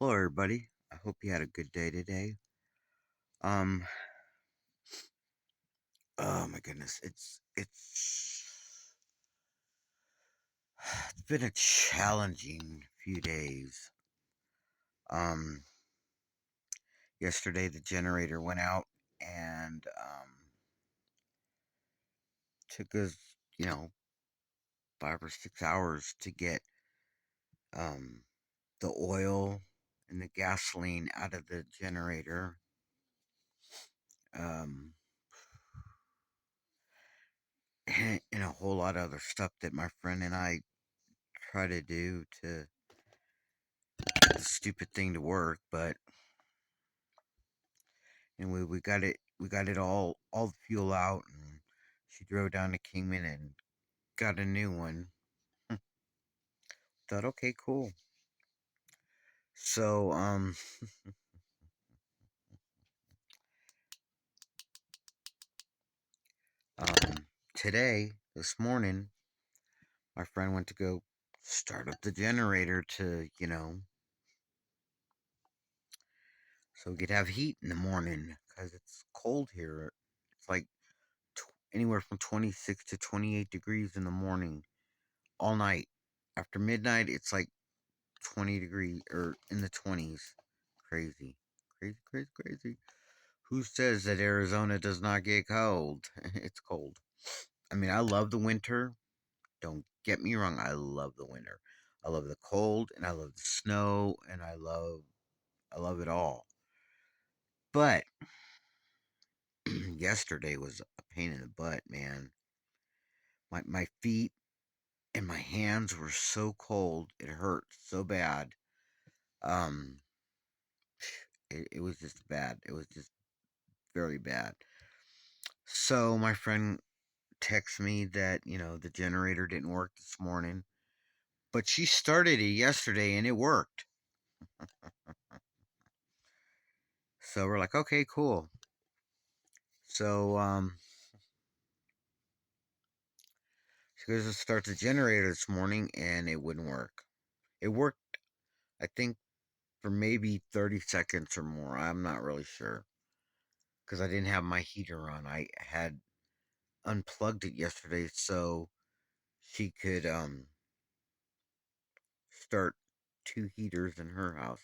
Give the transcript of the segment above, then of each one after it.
Hello, everybody. I hope you had a good day today. Um, oh my goodness, it's been a challenging few days. Um, Yesterday the generator went out and took us, you know, 5 or 6 hours to get um the oil and the gasoline out of the generator. Um, and a whole lot of other stuff that my friend and I try to do to get the stupid thing to work, but and we got it all the fuel out, and she drove down to Kingman and got a new one. Thought, okay, cool. So um today, this morning, my friend went to go start up the generator to, so we could have heat in the morning because it's cold here. It's like anywhere from 26 to 28 degrees in the morning all night. After midnight, it's like 20 degrees or in the 20s. Crazy. Crazy, crazy, crazy. Who says that Arizona does not get cold? It's cold. I mean, I love the winter. Don't get me wrong. I love the winter. I love the cold and I love the snow and I love it all. But yesterday was a pain in the butt, man. My feet and my hands were so cold. It hurt so bad. Um it was just bad. It was just very bad. So my friend texted me that, the generator didn't work this morning, but she started it yesterday and it worked. So we're like, okay, cool. So she goes to start the generator this morning and it wouldn't work. It worked, I think, for maybe 30 seconds or more. I'm not really sure because I didn't have my heater on. I had unplugged it yesterday so she could start two heaters in her house.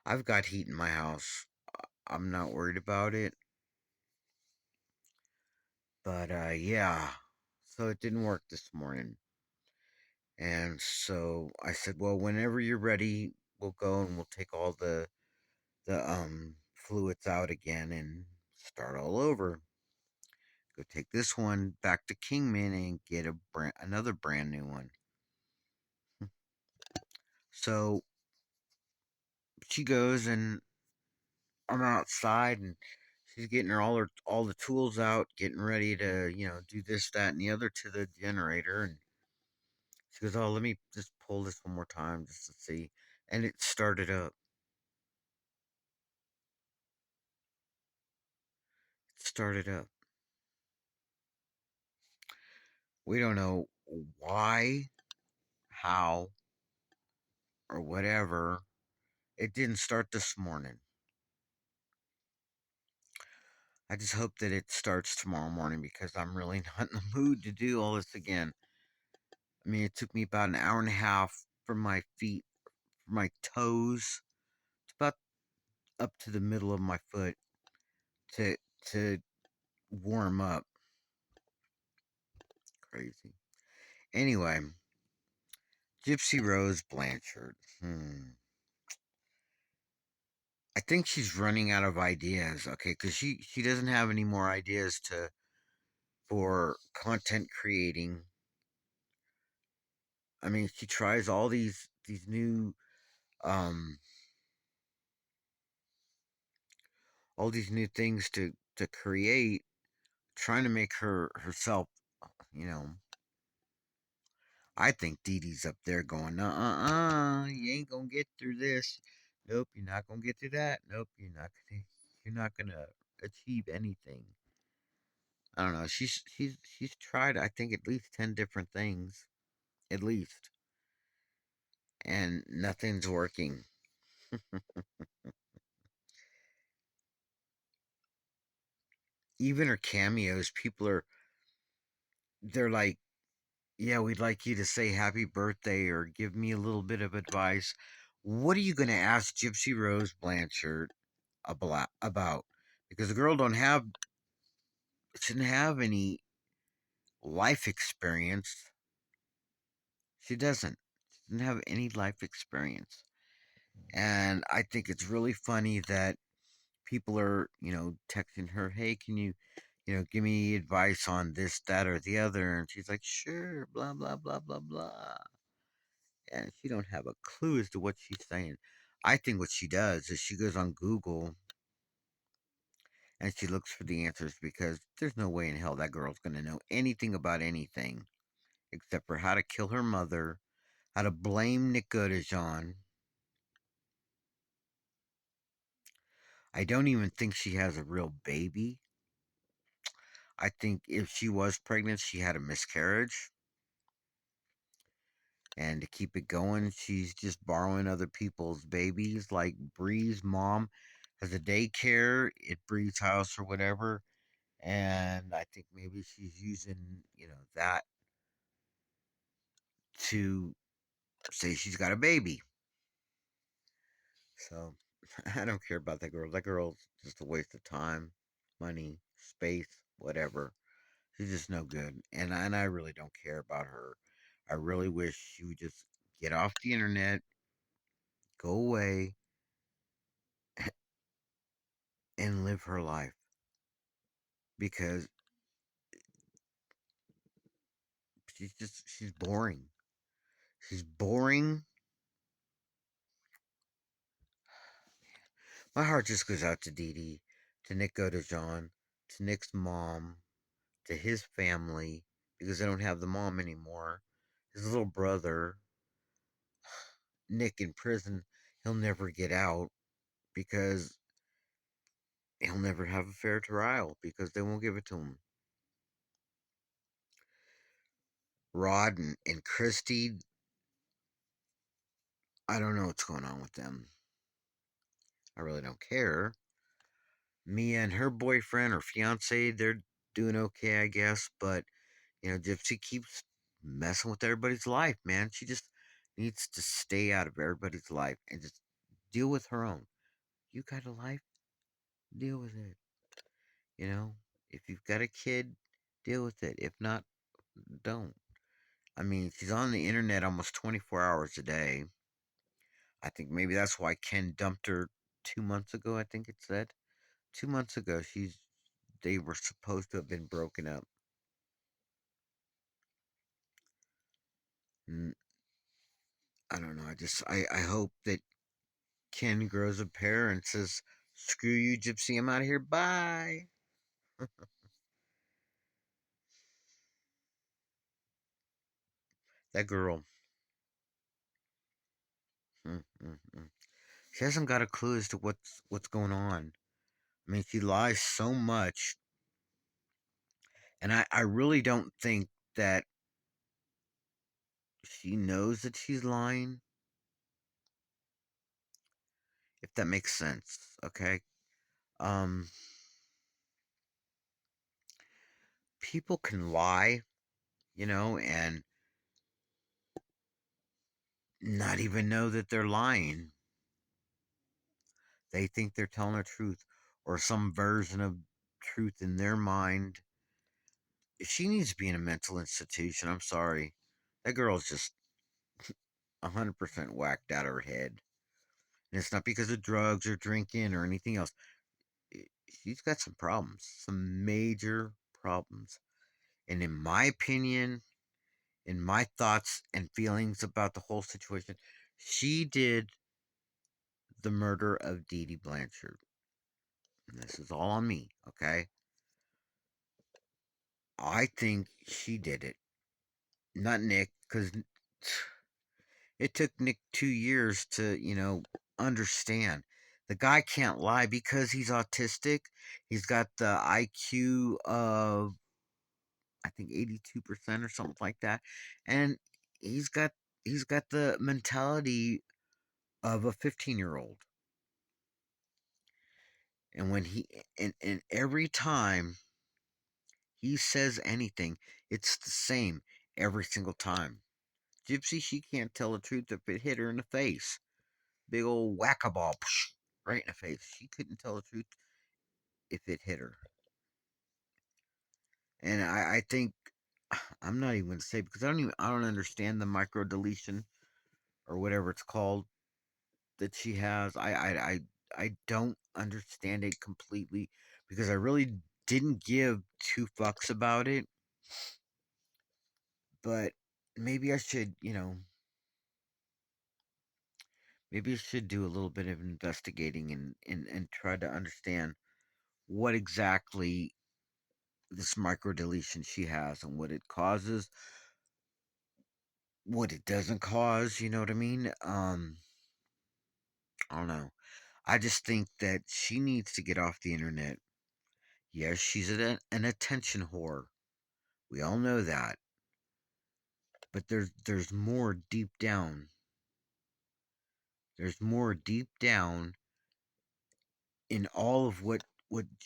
I've got heat in my house. I'm not worried about it. But yeah, so it didn't work this morning. And so I said, well, whenever you're ready, we'll go and we'll take all the fluids out again and start all over. Go take this one back to Kingman and get another brand new one. So she goes and I'm outside and she's getting all the tools out, getting ready to, do this, that, and the other to the generator. And she goes, "Oh, let me just pull this one more time just to see." And it started up. It started up. We don't know why, how, or whatever. It didn't start this morning. I just hope that it starts tomorrow morning because I'm really not in the mood to do all this again. I mean, it took me about an hour and a half from my feet, from my toes, to about up to the middle of my foot to to warm up. Crazy. Anyway, Gypsy Rose Blanchard. I think she's running out of ideas. Okay, because she doesn't have any more ideas to for content creating. I mean, she tries all these new um all these new things to create, trying to make herself. You know, I think DeeDee's up there going, you ain't gonna get through this. Nope, you're not gonna get through that. Nope, you're not gonna achieve anything. I don't know. She's tried, I think, at least 10 different things, at least, and nothing's working. Even her cameos, they're like, yeah, we'd like you to say happy birthday or give me a little bit of advice. What are you going to ask Gypsy Rose Blanchard about? Because the girl don't have shouldn't have any life experience. She doesn't. She doesn't have any life experience. And I think it's really funny that people are, texting her, hey, can you, give me advice on this, that, or the other? And she's like, sure, blah, blah, blah, blah, blah. And she don't have a clue as to what she's saying. I think what she does is she goes on Google and she looks for the answers because there's no way in hell that girl's going to know anything about anything except for how to kill her mother, how to blame Nick Godejohn. I don't even think she has a real baby. I think if she was pregnant, she had a miscarriage. And to keep it going, she's just borrowing other people's babies. Like Bree's mom has a daycare at Bree's house or whatever. And I think maybe she's using, that to say she's got a baby. So I don't care about that girl. That girl's just a waste of time, money, space, whatever. She's just no good. And I really don't care about her. I really wish she would just get off the internet, go away, and live her life because she's boring. She's boring. My heart just goes out to DeeDee, to Nick Godejohn, to Nick's mom, to his family because they don't have the mom anymore. His little brother, Nick in prison, he'll never get out because he'll never have a fair trial because they won't give it to him. Rod and Kristi, I don't know what's going on with them. I really don't care. Mia and her boyfriend or fiance, they're doing okay, I guess. But Gypsy keeps messing with everybody's life, man. She just needs to stay out of everybody's life and just deal with her own. You got a life, deal with it. You know, if you've got a kid, deal with it. If not, don't. I mean, she's on the internet almost 24 hours a day. I think maybe that's why Ken dumped her 2 months ago. I think it said 2 months ago. They were supposed to have been broken up. And I don't know. I hope that Ken grows a pair and says, "Screw you, Gypsy. I'm out of here. Bye." That girl. Mm, mm, mm. She hasn't got a clue as to what's going on. I mean, she lies so much, and I really don't think that she knows that she's lying. If that makes sense, okay? Um, People can lie, and not even know that they're lying. They think they're telling the truth or some version of truth in their mind. She needs to be in a mental institution. I'm sorry. That girl's just 100% whacked out of her head. And it's not because of drugs or drinking or anything else. She's got some problems, some major problems. And in my opinion, in my thoughts and feelings about the whole situation, she did the murder of DeeDee Blanchard. And this is all on me, okay? I think she did it, not Nick, because it took Nick 2 years to, understand. The guy can't lie because he's autistic. He's got the IQ of, I think, 82% or something like that. And he's got he's got the mentality of a 15-year-old. And when and every time he says anything, it's the same every single time. Gypsy, she can't tell the truth if it hit her in the face. Big old whack-a-ball, right in the face. She couldn't tell the truth if it hit her. And I think I'm not even gonna say because I don't understand the micro deletion or whatever it's called that she has. I don't understand it completely because I really didn't give two fucks about it. But maybe I should, maybe I should do a little bit of investigating and try to understand what exactly this micro deletion she has and what it causes, what it doesn't cause, you know what I mean? I don't know. I just think that she needs to get off the internet. Yes, she's an attention whore. We all know that. But there's more deep down. There's more deep down in all of what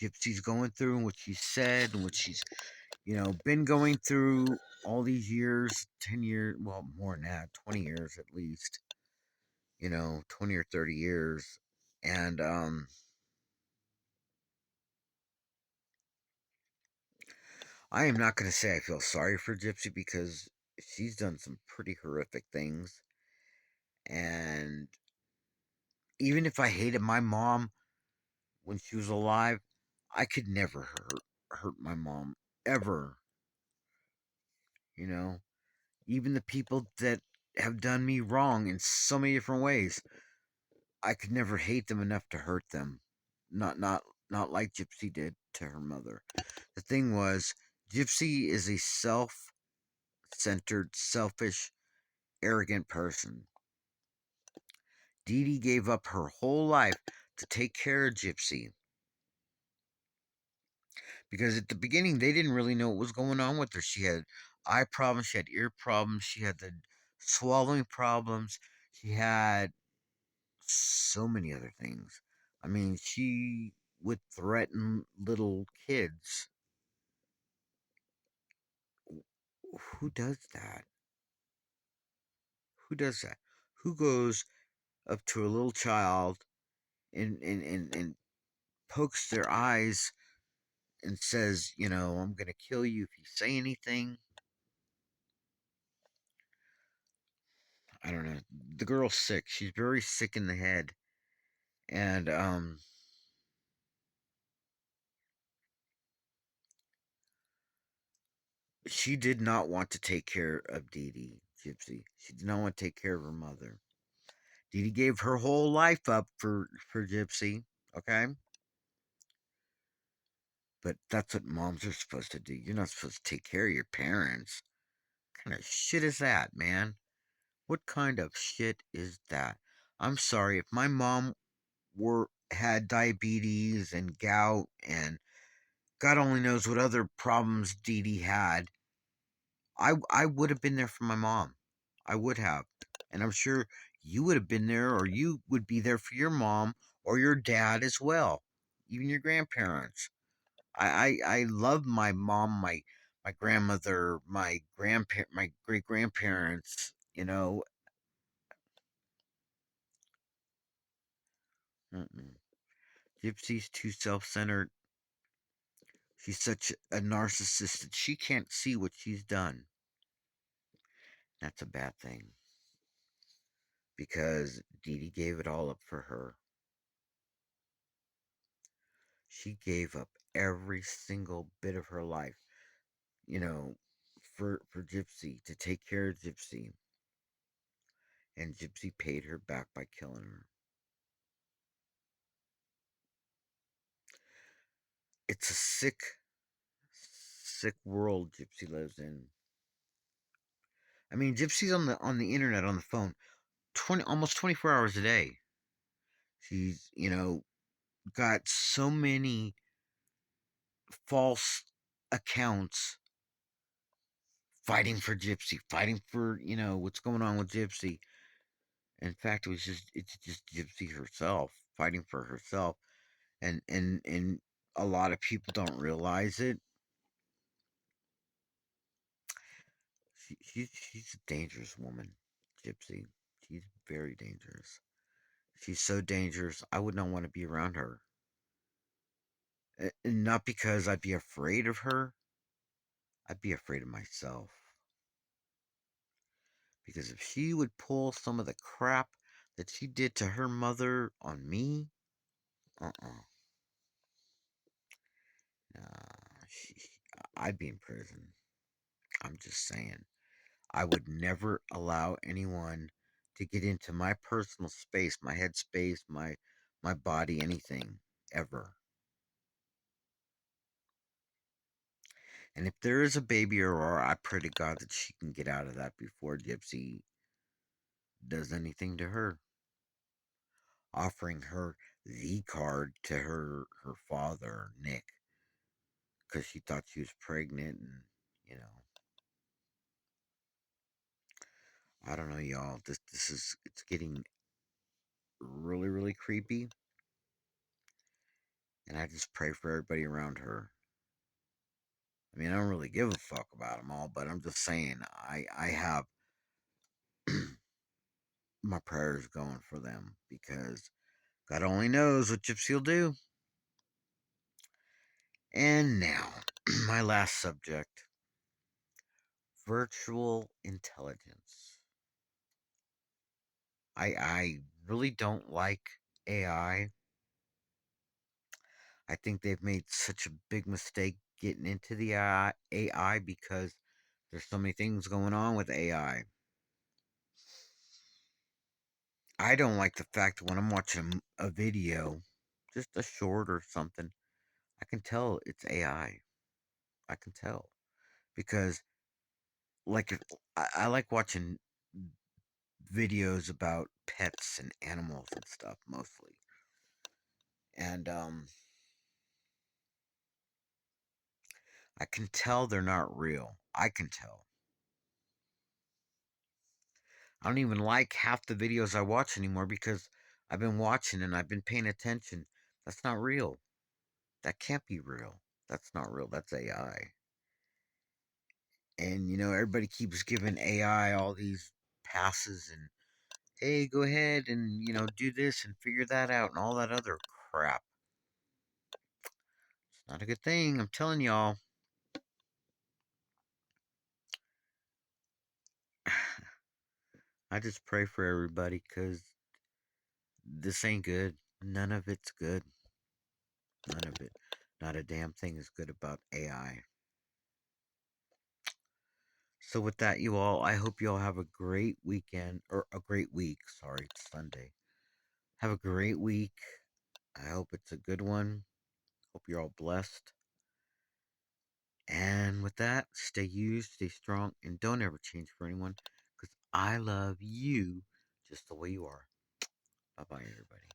Gypsy's going through and what she said and what she's been going through all these years, 10 years, well more than that, 20 years at least, 20 or 30 years, and I am not going to say I feel sorry for Gypsy because she's done some pretty horrific things. And even if I hated my mom when she was alive, I could never hurt my mom ever. You know, even the people that have done me wrong in so many different ways, I could never hate them enough to hurt them. Not like Gypsy did to her mother. The thing was, Gypsy is a self-centered, selfish, arrogant person. DeeDee gave up her whole life to take care of Gypsy because at the beginning they didn't really know what was going on with her. She had eye problems, she had ear problems, she had the swallowing problems, she had so many other things. I mean, she would threaten little kids. Who does that? Who does that? Who goes up to a little child and pokes their eyes and says, I'm going to kill you if you say anything? I don't know. The girl's sick. She's very sick in the head. And she did not want to take care of DeeDee, Gypsy. She did not want to take care of her mother. DeeDee gave her whole life up for Gypsy, okay? But that's what moms are supposed to do. You're not supposed to take care of your parents. What kind of shit is that, man? What kind of shit is that? I'm sorry if my mom were had diabetes and gout and God only knows what other problems DeeDee had. I would have been there for my mom. I would have. And I'm sure you would have been there or you would be there for your mom or your dad as well. Even your grandparents. I love my mom, my grandmother, my great grandparents, Mm-mm. Gypsy's too self centered. She's such a narcissist that she can't see what she's done. That's a bad thing because DeeDee gave it all up for her. She gave up every single bit of her life, you know, for Gypsy to take care of Gypsy, and Gypsy paid her back by killing her. It's a sick world Gypsy lives in. I mean, Gypsy's on the internet on the phone almost 24 hours a day. She's, got so many false accounts fighting for Gypsy, fighting for, what's going on with Gypsy. In fact, it's just Gypsy herself fighting for herself, and a lot of people don't realize it. She's a dangerous woman, Gypsy. She's very dangerous. She's so dangerous. I would not want to be around her. And not because I'd be afraid of her. I'd be afraid of myself. Because if she would pull some of the crap that she did to her mother on me, uh-uh. She, I'd be in prison. I'm just saying. I would never allow anyone to get into my personal space, my head space, my body, anything, ever. And if there is a baby Aurora, I pray to God that she can get out of that before Gypsy does anything to her. Offering her the card to her father, Nick, because she thought she was pregnant, and you know, I don't know, y'all. This is it's getting really creepy, and I just pray for everybody around her. I mean, I don't really give a fuck about them all, but I'm just saying, I have my prayers going for them because God only knows what Gypsy will do. And now, my last subject: virtual intelligence. I really don't like AI. I think they've made such a big mistake getting into the AI because there's so many things going on with AI. I don't like the fact that when I'm watching a video, just a short or something, I can tell it's AI. I can tell because like I like watching videos about pets and animals and stuff mostly. And I can tell they're not real. I can tell. I don't even like half the videos I watch anymore because I've been watching and I've been paying attention. That's not real. That can't be real. That's not real. That's AI. And everybody keeps giving AI all these passes and hey, go ahead and do this and figure that out and all that other crap. It's not a good thing. I'm telling y'all. I just pray for everybody because this ain't good. None of it's good. None of it. Not a damn thing is good about AI. So with that, you all, I hope you all have a great weekend or a great week. Sorry, it's Sunday. Have a great week. I hope it's a good one. Hope you're all blessed. And with that, stay you, stay strong, and don't ever change for anyone because I love you just the way you are. Bye bye, everybody.